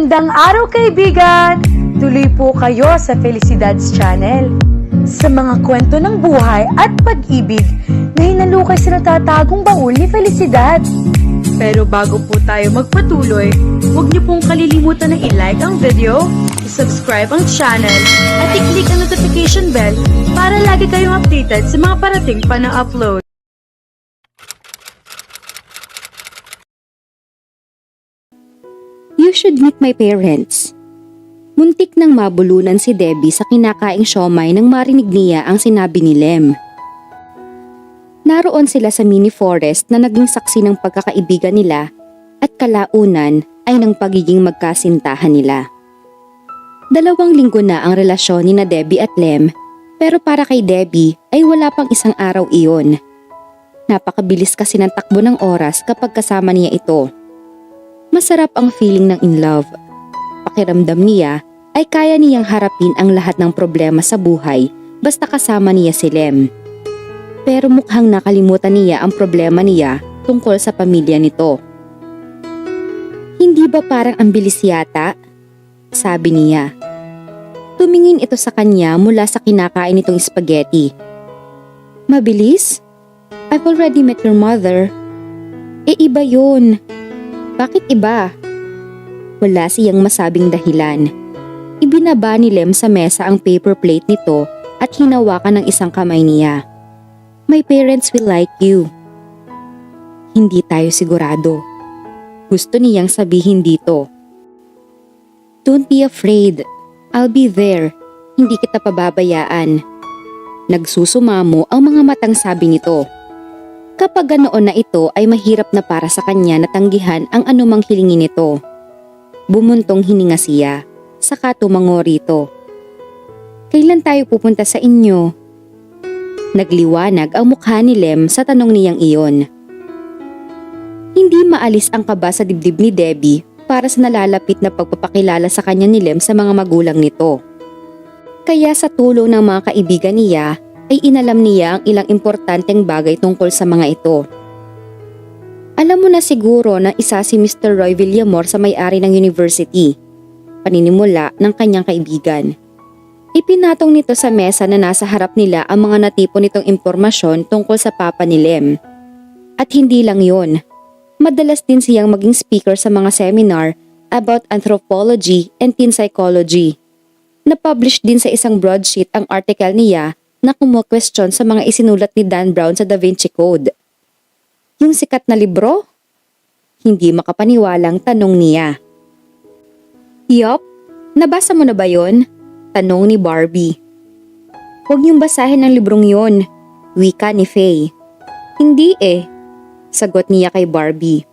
Magandang araw kaibigan! Tuloy po kayo sa Felicidad's Channel. Sa mga kwento ng buhay at pag-ibig na hinalukay sa natatagong baul ni Felicidad. Pero bago po tayo magpatuloy, huwag niyo pong kalilimutan na i-like ang video, i-subscribe ang channel, at i-click ang notification bell para lagi kayong updated sa mga parating pa na upload. You should meet my parents. Muntik nang mabulunan si Debbie sa kinakaing siomay nang marinig niya ang sinabi ni Lem. Naroon sila sa mini forest na naging saksi ng pagkakaibigan nila at kalaunan ay ng pagiging magkasintahan nila. 2 linggo na ang relasyon ni na Debbie at Lem, pero para kay Debbie ay wala pang 1 araw iyon. Napakabilis kasi ng takbo ng oras kapag kasama niya ito. Masarap ang feeling ng in love. Pakiramdam niya ay kaya niyang harapin ang lahat ng problema sa buhay basta kasama niya si Lem. Pero mukhang nakalimutan niya ang problema niya tungkol sa pamilya nito. Hindi ba parang ang bilis yata? Sabi niya. Tumingin ito sa kanya mula sa kinakain nitong spaghetti. Mabilis? I've already met your mother. Iba yun. Bakit iba? Wala siyang masabing dahilan. Ibinaba ni Lem sa mesa ang paper plate nito at hinawakan ng isang kamay niya. My parents will like you. Hindi tayo sigurado. Gusto niyang sabihin dito. Don't be afraid. I'll be there. Hindi kita pababayaan. Nagsusumamo ang mga matang sabi nito. Kapag ganoon na ito ay mahirap na para sa kanya na tanggihan ang anumang hilingin nito. Bumuntong hininga siya, saka tumango rito. Kailan tayo pupunta sa inyo? Nagliwanag ang mukha ni Lem sa tanong niyang iyon. Hindi maalis ang kaba sa dibdib ni Debbie para sa nalalapit na pagpapakilala sa kanya ni Lem sa mga magulang nito. Kaya sa tulong ng mga kaibigan niya, ay inalam niya ang ilang importanteng bagay tungkol sa mga ito. Alam mo na siguro na isa si Mr. Roy Villamor sa may-ari ng university, paninimula ng kanyang kaibigan. Ipinatong nito sa mesa na nasa harap nila ang mga natipon nitong impormasyon tungkol sa papa ni Lem. At hindi lang yon, madalas din siyang maging speaker sa mga seminar about anthropology and teen psychology. Na-publish din sa isang broadsheet ang article niya na kumu-question sa mga isinulat ni Dan Brown sa Da Vinci Code. Yung sikat na libro? Hindi makapaniwalang tanong niya. Yup, nabasa mo na ba yon? Tanong ni Barbie. Huwag niyong basahin ang librong yon, wika ni Faye. Hindi sagot niya kay Barbie.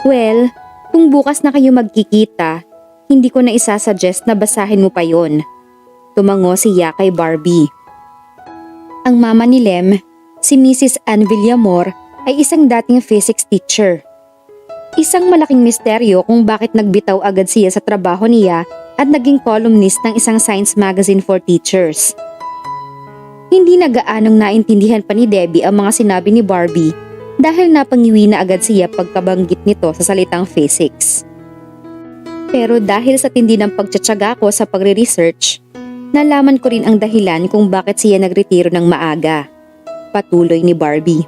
Well, kung bukas na kayo magkikita, hindi ko na isasuggest na basahin mo pa yon. Tumango siya kay Barbie. Ang mama ni Lem, si Mrs. Ann Villamor, ay isang dating physics teacher. Isang malaking misteryo kung bakit nagbitaw agad siya sa trabaho niya at naging columnist ng isang science magazine for teachers. Hindi na gaanong naintindihan pa ni Debbie ang mga sinabi ni Barbie dahil napangiwi na agad siya pagkabanggit nito sa salitang physics. Pero dahil sa tindi ng pagtsatsaga ko sa pagre-research, nalaman ko rin ang dahilan kung bakit siya nagretiro ng maaga. Patuloy ni Barbie.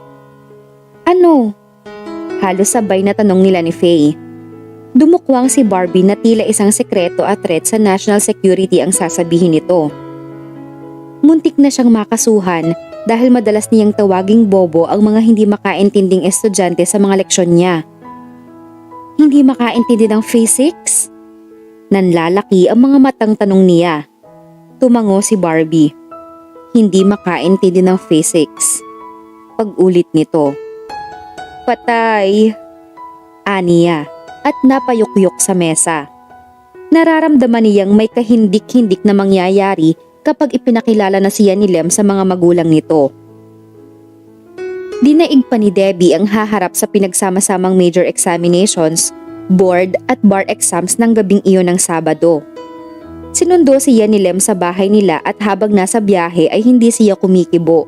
Ano? Halos sabay na tanong nila ni Faye. Dumukwang si Barbie na tila isang sekreto at threat sa national security ang sasabihin nito. Muntik na siyang makasuhan dahil madalas niyang tawaging bobo ang mga hindi makaintinding estudyante sa mga leksyon niya. Hindi makaintindi ng physics? Nanlalaki ang mga matang tanong niya. Tumango si Barbie. Hindi makaintindi ng physics. Pag-ulit nito. Patay. Aniya at napayukyok sa mesa. Nararamdaman niyang may kahindik-hindik na mangyayari kapag ipinakilala na siya ni Lem sa mga magulang nito. Dinaig pa ni Debbie ang haharap sa pinagsama-samang major examinations, board at bar exams ng gabing iyon ng Sabado. Sinundo siya ni Lem sa bahay nila at habang nasa biyahe ay hindi siya kumikibo.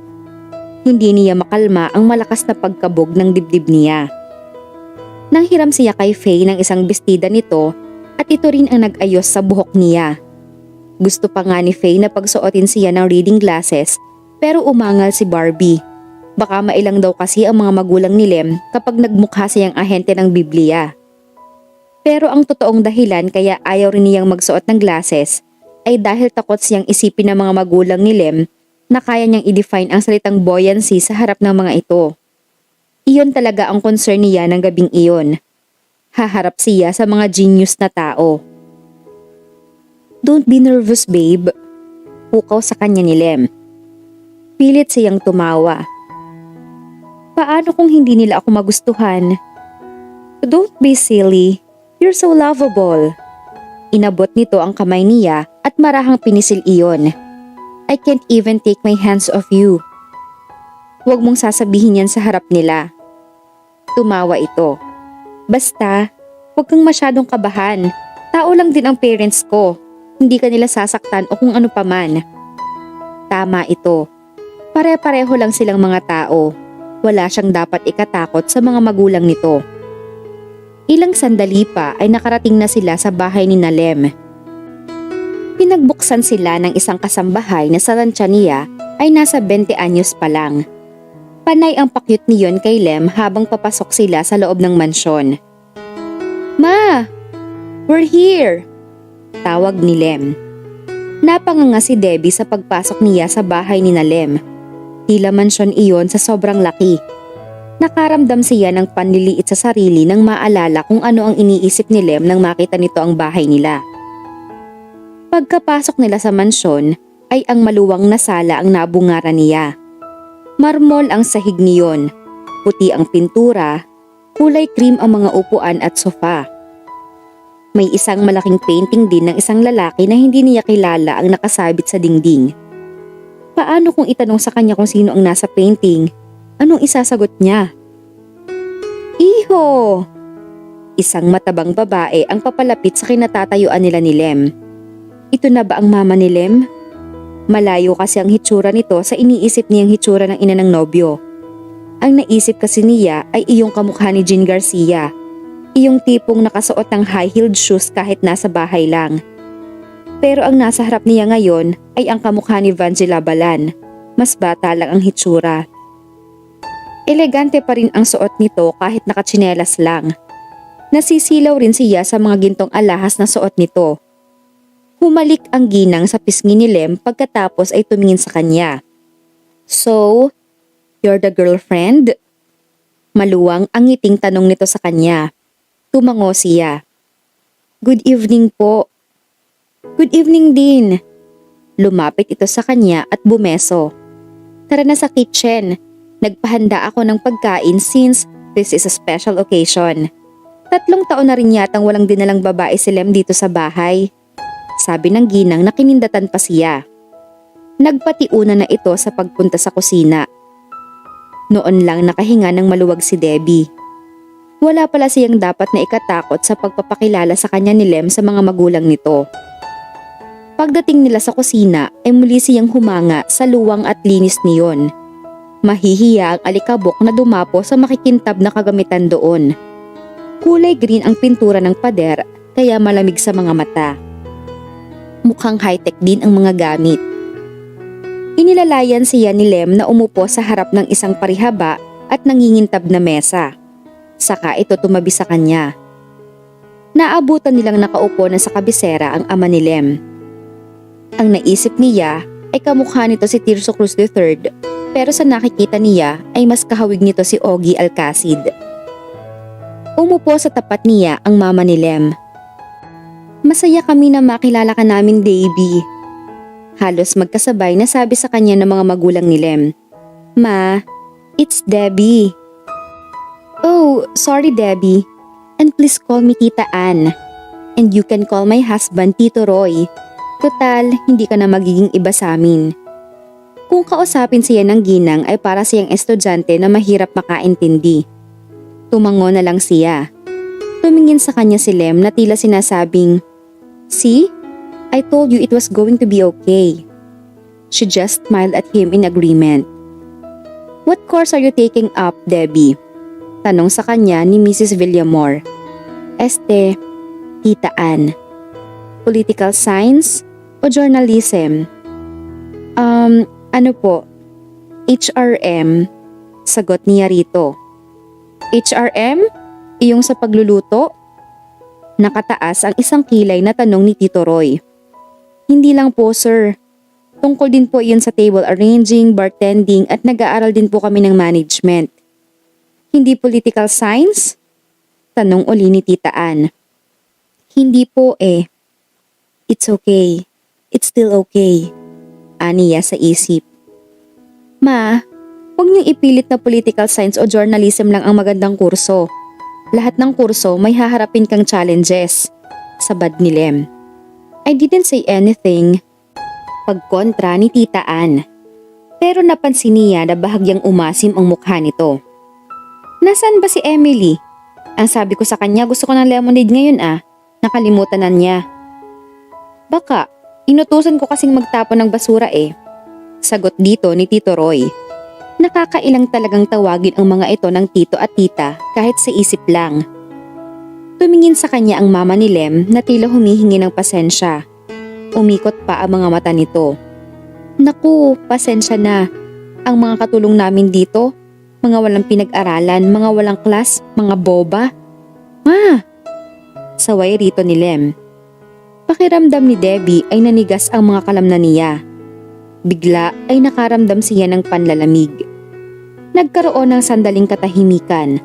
Hindi niya makalma ang malakas na pagkabog ng dibdib niya. Nanghiram siya kay Faye ng isang bestida nito At ito rin ang nag-ayos sa buhok niya. Gusto pa nga ni Faye na pagsuotin siya ng reading glasses pero umangal si Barbie. Baka mailang daw kasi ang mga magulang ni Lem kapag nagmukha siyang ahente ng Biblia. Pero ang totoong dahilan kaya ayaw rin niyang magsuot ng glasses ay dahil takot siyang isipin ng mga magulang ni Lem na kaya niyang i-define ang salitang buoyancy sa harap ng mga ito. Iyon talaga ang concern niya ng gabing iyon. Haharap siya sa mga genius na tao. "Don't be nervous, babe." Pukaw sa kanya ni Lem. Pilit siyang tumawa. "Paano kung hindi nila ako magustuhan?" "Don't be silly. You're so lovable." Inabot nito ang kamay niya at marahang pinisil iyon. "I can't even take my hands off you." "Huwag mong sasabihin yan sa harap nila." Tumawa ito. "Basta, huwag kang masyadong kabahan. Tao lang din ang parents ko. Hindi ka nila sasaktan o kung ano paman." Tama ito. Pare-pareho lang silang mga tao. Wala siyang dapat ikatakot sa mga magulang nito. Ilang sandali pa ay nakarating na sila sa bahay ni Lem. Pinagbuksan sila ng isang kasambahay na sa tansya niya ay nasa 20 anyos pa lang. Panay ang pakyut niyon kay Lem habang papasok sila sa loob ng mansyon. "Ma! We're here!" Tawag ni Lem. Napanganga si Debbie sa pagpasok niya sa bahay ni Lem. Tila mansyon iyon sa sobrang laki. Nakaramdam siya ng panliliit sa sarili nang maalala kung ano ang iniisip ni Lem nang makita nito ang bahay nila. Pagkapasok nila sa mansyon ay ang maluwang na sala ang nabungaran niya. Marmol ang sahig niyon, puti ang pintura, kulay cream ang mga upuan at sofa. May isang malaking painting din ng isang lalaki na hindi niya kilala ang nakasabit sa dingding. Paano kung itanong sa kanya kung sino ang nasa painting? Anong isasagot niya? "Iho!" Isang matabang babae ang papalapit sa kinatatayuan nila ni Lem. Ito na ba ang mama ni Lem? Malayo kasi ang hitsura nito sa iniisip niyang hitsura ng ina ng nobyo. Ang naisip kasi niya ay iyong kamukha ni Jean Garcia. Iyong tipong nakasuot ng high-heeled shoes kahit nasa bahay lang. Pero ang nasa harap niya ngayon ay ang kamukha ni Vangela Balan. Mas bata lang ang hitsura. Elegante pa rin ang suot nito kahit nakatsinelas lang. Nasisilaw rin siya sa mga gintong alahas na suot nito. Humalik ang ginang sa pisngi ni Lem pagkatapos ay tumingin sa kanya. "So, you're the girlfriend?" Maluwang ang ngiting tanong nito sa kanya. Tumango siya. "Good evening po." "Good evening din." Lumapit ito sa kanya at bumeso. "Tara na sa kitchen. Nagpahanda ako ng pagkain since this is a special occasion. 3 taon na rin yatang walang dinalang babae si Lem dito sa bahay." Sabi ng ginang na kinindatan pa siya. Nagpatiuna na ito sa pagpunta sa kusina. Noon lang nakahinga ng maluwag si Debbie. Wala pala siyang dapat na ikatakot sa pagpapakilala sa kanya ni Lem sa mga magulang nito. Pagdating nila sa kusina ay muli siyang humanga sa luwang at linis niyon. Mahihiya ang alikabok na dumapo sa makikintab na kagamitan doon. Kulay green ang pintura ng pader kaya malamig sa mga mata. Mukhang high-tech din ang mga gamit. Inilalayan siya ni Lem na umupo sa harap ng isang parihaba at nangingintab na mesa. Saka ito tumabi sa kanya. Naabutan nilang nakaupo na sa kabisera ang ama ni Lem. Ang naisip niya ay kamukha nito si Tirso Cruz III, pero sa nakikita niya ay mas kahawig nito si Ogie Alcacid. Umupo sa tapat niya ang mama ni Lem. "Masaya kami na makilala ka namin, Davy." Halos magkasabay na sabi sa kanya ng mga magulang ni Lem. "Ma, it's Debbie." "Oh, sorry Debbie. And please call me Tita Ann. And you can call my husband Tito Roy. Total, hindi ka na magiging iba sa amin." Kung kausapin siya ng ginang ay para siyang estudyante na mahirap makaintindi. Tumango na lang siya. Tumingin sa kanya si Lem na tila sinasabing, "See? I told you it was going to be okay." She just smiled at him in agreement. "What course are you taking up, Debbie?" Tanong sa kanya ni Mrs. Villamor. Tita Ann. Political science o journalism? Ano po? HRM, sagot niya rito. HRM? Iyong sa pagluluto? Nakataas ang isang kilay na tanong ni Tito Roy. Hindi lang po sir. Tungkol din po iyon sa table arranging, bartending at nag-aaral din po kami ng management. Hindi political science? Tanong uli ni Tita Ann. Hindi po eh. It's okay. It's still okay. Aniya sa isip. Ma, huwag niyong ipilit na political science o journalism lang ang magandang kurso. Lahat ng kurso may haharapin kang challenges. Sabad ni Lem. I didn't say anything. Pagkontra ni Tita Ann. Pero napansin niya na bahagyang umasim ang mukha nito. Nasaan ba si Emily? Ang sabi ko sa kanya gusto ko ng lemonade ngayon ah. Nakalimutan na niya. Baka, inutusan ko kasing magtapon ng basura eh. Sagot dito ni Tito Roy. Nakakailang talagang tawagin ang mga ito ng tito at tita kahit sa isip lang. Tumingin sa kanya ang mama ni Lem na tila humihingi ng pasensya. Umikot pa ang mga mata nito. Naku, pasensya na. Ang mga katulong namin dito, mga walang pinag-aralan, mga walang klas, mga boba. Ma! Saway rito ni Lem. Pakiramdam ni Debbie ay nanigas ang mga kalamnan niya. Bigla ay nakaramdam siya ng panlalamig. Nagkaroon ng sandaling katahimikan.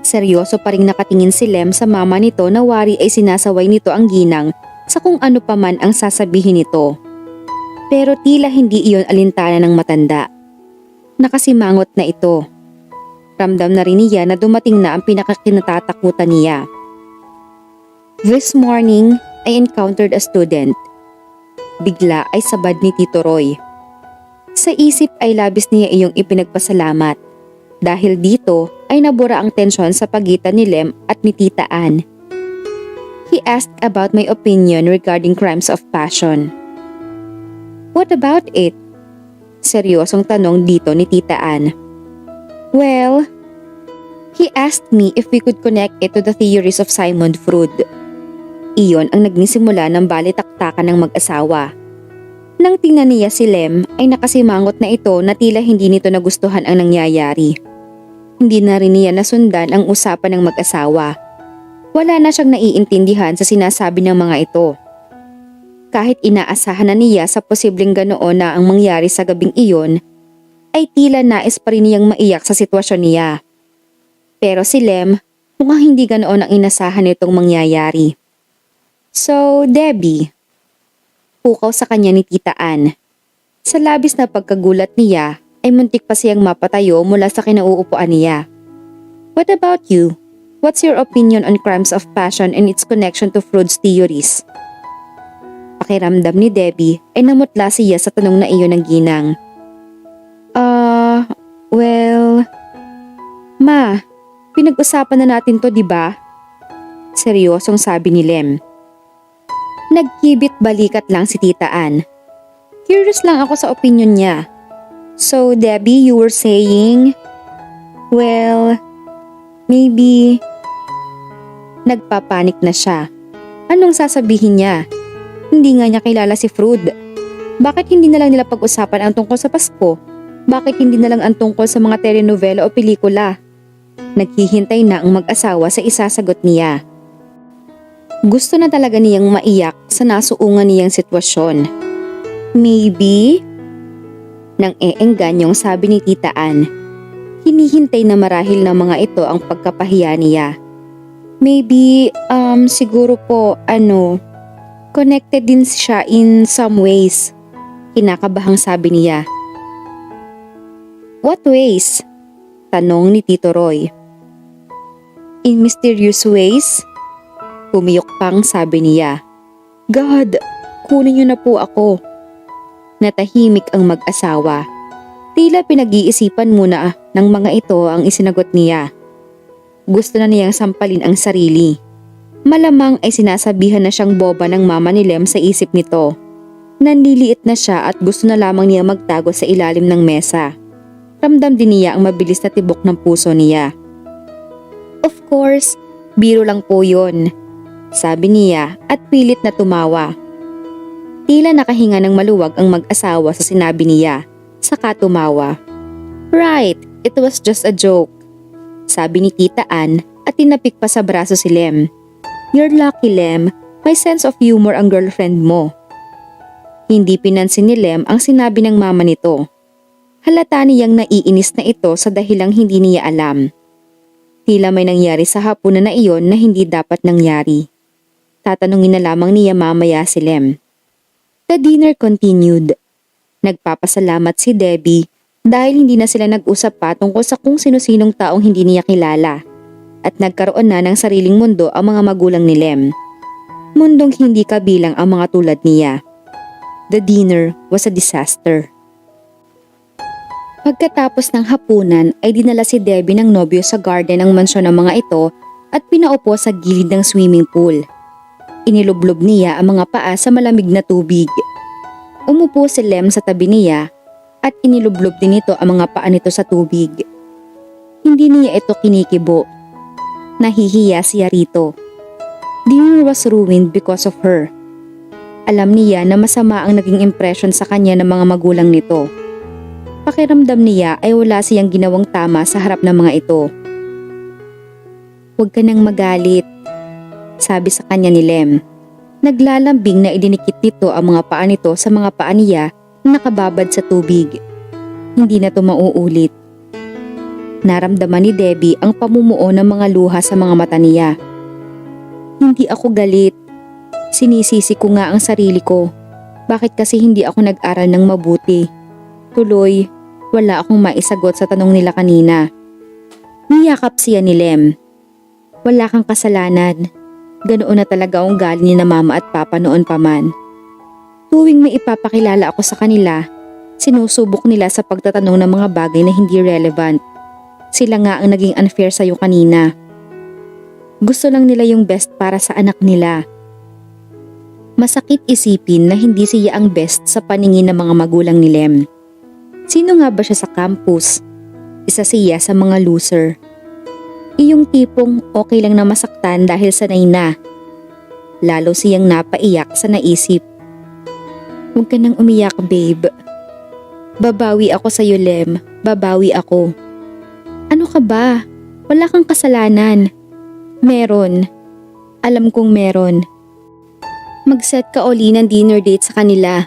Seryoso pa ring nakatingin si Lem sa mama nito na wari ay sinasaway nito ang ginang sa kung ano pa man ang sasabihin nito. Pero tila hindi iyon alintana ng matanda. Nakasimangot na ito. Ramdam na rin niya na dumating na ang pinakakinatatakutan niya. This morning, I encountered a student. Bigla ay sabad ni Tito Roy. Sa isip ay labis niya iyong ipinagpasalamat. Dahil dito ay nabura ang tensyon sa pagitan ni Lem at ni Tita Ann. He asked about my opinion regarding crimes of passion. What about it? Seryosong tanong dito ni Tita Ann. Well, he asked me if we could connect it to the theories of Sigmund Freud. Iyon ang naging simula ng balitaktakan ng mag-asawa. Nang tingnan niya si Lem ay nakasimangot na ito na tila hindi nito nagustuhan ang nangyayari. Hindi na rin niya nasundan ang usapan ng mag-asawa. Wala na siyang naiintindihan sa sinasabi ng mga ito. Kahit inaasahan na niya sa posibleng ganoon na ang mangyari sa gabing iyon, ay tila nais pa rin niyang maiyak sa sitwasyon niya. Pero si Lem mukhang hindi ganoon ang inasahan nitong mangyayari. So, Debbie, pukaw sa kanya ni Tita Ann. Sa labis na pagkagulat niya ay muntik pa siyang mapatayo mula sa kinauupuan niya. What about you? What's your opinion on crimes of passion and its connection to Freud's theories? Pakiramdam ni Debbie ay namutla siya sa tanong na iyon ng ginang. Well, Ma, pinag-usapan na natin to, di ba? Seryosong sabi ni Lem. Nagkibit balikat lang si Tita Ann. Curious lang ako sa opinion niya. So, Debbie, you were saying, well, maybe, nagpapanik na siya. Anong sasabihin niya? Hindi nga niya kilala si Freud. Bakit hindi na lang nila pag-usapan ang tungkol sa Pasko? Bakit hindi na lang ang tungkol sa mga telenovela o pelikula? Naghihintay na ang mag-asawa sa isasagot niya. Gusto na talaga niyang maiyak sa nasuungan niyang sitwasyon. Maybe? Nang eenganyong sabi ni Tita Ann. Hinihintay na marahil ng mga ito ang pagkapahiya niya. Maybe, siguro po, connected din siya in some ways. Kinakabahang sabi niya. What ways? Tanong ni Tito Roy. In mysterious ways? Pumiyok pang sabi niya. God, kunin niyo na po ako. Natahimik ang mag-asawa. Tila pinag-iisipan muna ng mga ito ang isinagot niya. Gusto na niyang sampalin ang sarili. Malamang ay sinasabihan na siyang boba ng mama ni Lem sa isip nito. Nanliliit na siya at gusto na lamang niya magtago sa ilalim ng mesa. Ramdam din niya ang mabilis na tibok ng puso niya. Of course, biro lang po yun. sabi niya at pilit na tumawa. Tila nakahinga ng maluwag ang mag-asawa sa sinabi niya, saka tumawa. Right, it was just a joke, sabi ni Tita Ann at tinapik pa sa braso si Lem. You're lucky, Lem, may sense of humor ang girlfriend mo. Hindi pinansin ni Lem ang sinabi ng mama nito. Halata niyang naiinis na ito sa dahilang hindi niya alam. Tila may nangyari sa hapunan na iyon na hindi dapat nangyari. Tatanungin na lamang niya mamaya si Lem. The dinner continued. Nagpapasalamat si Debbie dahil hindi na sila nag-usap pa tungkol sa kung sino-sinong taong hindi niya kilala at nagkaroon na ng sariling mundo ang mga magulang ni Lem. Mundong hindi kabilang ang mga tulad niya. The dinner was a disaster. Pagkatapos ng hapunan ay dinala si Debbie ng nobyo sa garden ng mansyon ng mga ito at pinaupo sa gilid ng swimming pool. Inilublob niya ang mga paa sa malamig na tubig. Umupo si Lem sa tabi niya at inilublob din ito ang mga paa nito sa tubig. Hindi niya ito kinikibo. Nahihiya siya rito. Dinner was ruined because of her. Alam niya na masama ang naging impression sa kanya ng mga magulang nito. Pakiramdam niya ay wala siyang ginawang tama sa harap ng mga ito. Huwag ka nang magalit, sabi sa kanya ni Lem. Naglalambing na idinikit nito ang mga paa nito sa mga paa niya na nakababad sa tubig. Hindi na ito mauulit. Naramdaman ni Debbie ang pamumuo ng mga luha sa mga mata niya. Hindi ako galit. Sinisisi ko nga ang sarili ko. Bakit kasi hindi ako nag-aral ng mabuti? Tuloy, wala akong maisagot sa tanong nila kanina. Niyakap siya ni Lem. Wala kang kasalanan. Ganoon na talaga ang ugali ni na mama at papa noon pa man. Tuwing may ipapakilala ako sa kanila, sinusubok nila sa pagtatanong ng mga bagay na hindi relevant. Sila nga ang naging unfair sa'yo kanina. Gusto lang nila yung best para sa anak nila. Masakit isipin na hindi siya ang best sa paningin ng mga magulang ni Lem. Sino nga ba siya sa campus? Isa siya sa mga loser. Iyong tipong okay lang na masaktan dahil sanay na. Lalo siyang napaiyak sa naisip. Huwag ka nang umiyak, babe. Babawi ako sa'yo, Lem. Babawi ako. Ano ka ba? Wala kang kasalanan. Meron. Alam kong meron. Mag-set ka uli ng dinner date sa kanila.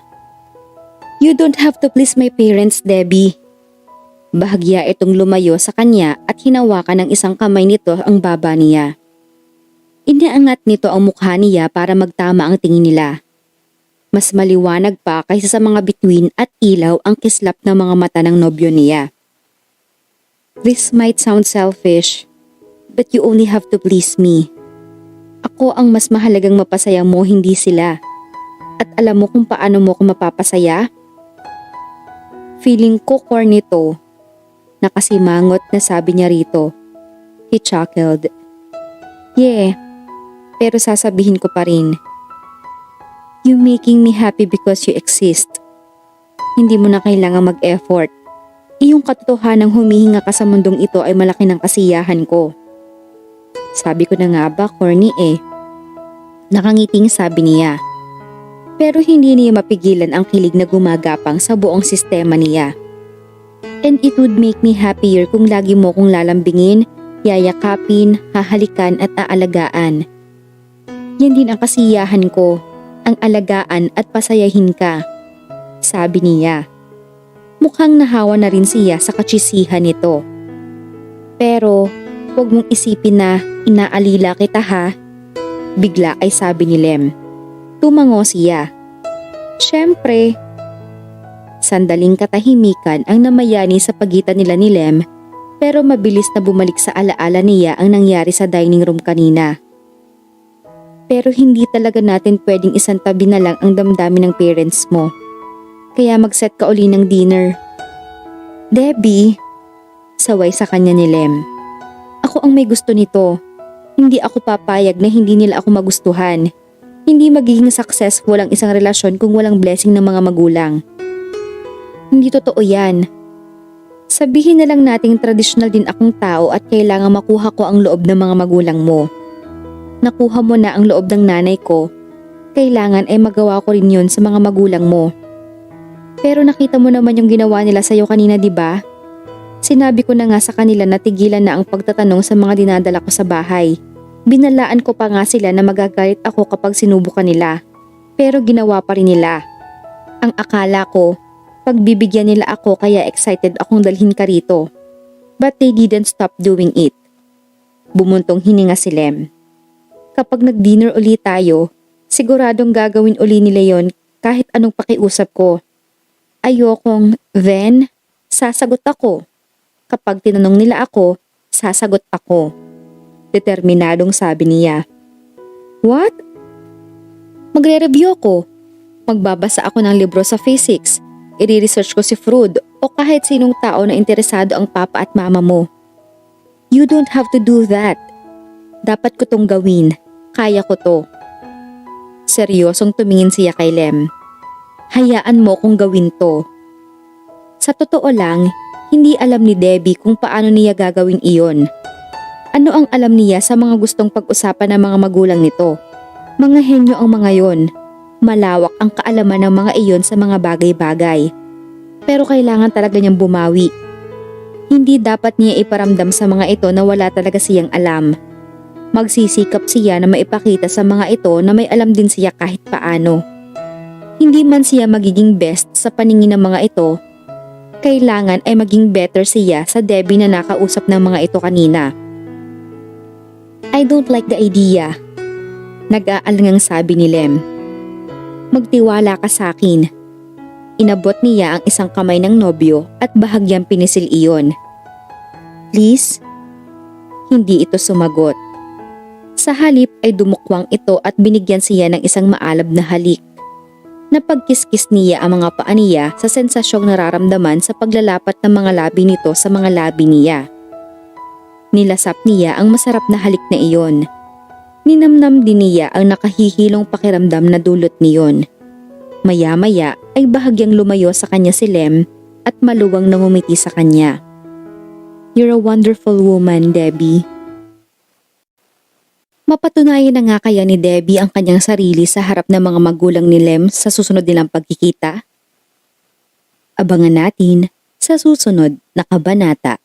You don't have to please my parents, Debbie. Bahagya itong lumayo sa kanya at hinawakan ng isang kamay nito ang baba niya. Inaangat nito ang mukha niya para magtama ang tingin nila. Mas maliwanag pa kaysa sa mga bituin at ilaw ang kislap ng mga mata ng nobyo niya. This might sound selfish, but you only have to please me. Ako ang mas mahalagang mapasaya mo, hindi sila. At alam mo kung paano mo ako mapapasaya? Feeling ko corny to. Nakasimangot na sabi niya rito. He chuckled. Yeah, pero sasabihin ko pa rin. You making me happy because you exist. Hindi mo na kailangang mag-effort. Iyong katotohanang humihinga ka sa mundong ito ay malaki ng kasiyahan ko. Sabi ko na nga ba, corny eh. Nakangiting sabi niya. Pero hindi niya mapigilan ang kilig na gumagapang sa buong sistema niya. And it would make me happier kung lagi mo kong lalambingin, yayakapin, hahalikan at aalagaan. Yan din ang kasiyahan ko, ang alagaan at pasayahin ka. Sabi niya. Mukhang nahawa na rin siya sa katsisihan nito. Pero huwag mong isipin na inaalila kita ha. Bigla ay sabi ni Lem. Tumango siya. Siyempre. Sandaling katahimikan ang namayani sa pagitan nila ni Lem, pero mabilis na bumalik sa alaala niya ang nangyari sa dining room kanina. Pero hindi talaga natin pwedeng isantabi na lang ang damdamin ng parents mo. Kaya mag-set ka uli ng dinner. Debbie, saway sa kanya ni Lem. Ako ang may gusto nito. Hindi ako papayag na hindi nila ako magustuhan. Hindi magiging successful ang isang relasyon kung walang blessing ng mga magulang. Hindi totoo yan. Sabihin na lang nating tradisyonal din akong tao at kailangan makuha ko ang loob ng mga magulang mo. nakuha mo na ang loob ng nanay ko, kailangan ay magawa ko rin yun sa mga magulang mo. Pero nakita mo naman yung ginawa nila sa'yo kanina, di ba? Sinabi ko na nga sa kanila na tigilan na ang pagtatanong sa mga dinadala ko sa bahay. Binalaan ko pa nga sila na magagalit ako kapag sinubukan nila. Pero ginawa pa rin nila. Ang akala ko, pagbibigyan nila ako kaya excited akong dalhin ka rito. But they didn't stop doing it. Bumuntong hininga si Lem. Kapag nag-dinner uli tayo, siguradong gagawin uli nila yon kahit anong pakiusap ko. Ayokong, then, sasagot ako. Kapag tinanong nila ako, sasagot ako. Determinadong sabi niya. What? Magre-review ako. Magbabasa ako ng libro sa physics. I-research ko si Freud o kahit sinong tao na interesado ang papa at mama mo. You don't have to do that. Dapat ko tong gawin. Kaya ko to. Seryosong tumingin siya kay Lem. Hayaan mo kong gawin to. Sa totoo lang, hindi alam ni Debbie kung paano niya gagawin iyon. Ano ang alam niya sa mga gustong pag-usapan ng mga magulang nito? Mga henyo ang mga yon. Malawak ang kaalaman ng mga iyon sa mga bagay-bagay. Pero kailangan talaga niyang bumawi. Hindi dapat niya iparamdam sa mga ito na wala talaga siyang alam. Magsisikap siya na maipakita sa mga ito na may alam din siya kahit paano. Hindi man siya magiging best sa paningin ng mga ito, kailangan ay maging better siya sa Debbie na nakausap ng mga ito kanina. I don't like the idea. Nag-aalangang sabi ni Lem. Magtiwala ka sa akin. Inabot niya ang isang kamay ng nobyo at bahagyang pinisil iyon. Please? Hindi ito sumagot. Sa halip ay dumukwang ito at binigyan siya ng isang maalab na halik. Napagkiskis niya ang mga paa niya sa sensasyong nararamdaman sa paglalapat ng mga labi nito sa mga labi niya. Nilasap niya ang masarap na halik na iyon. Ninamnam din niya ang nakahihilong pakiramdam na dulot niyon. Maya-maya ay bahagyang lumayo sa kanya si Lem at maluwang nangumiti sa kanya. You're a wonderful woman, Debbie. Mapatunayan na nga kaya ni Debbie ang kanyang sarili sa harap ng mga magulang ni Lem sa susunod nilang pagkikita? Abangan natin sa susunod na kabanata.